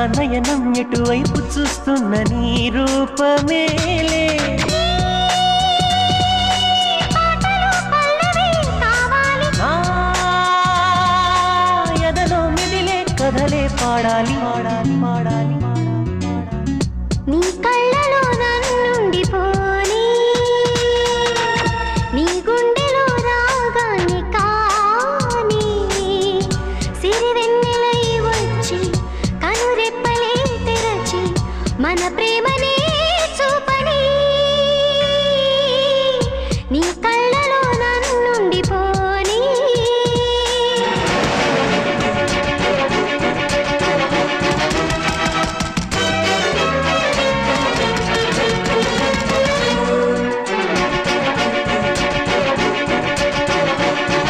నయనం ఎటువైపు చూస్తున్న నీ రూపమేలే ఎదలో మిదిలే కథలే పాడాలి పాడాలి పాడాలి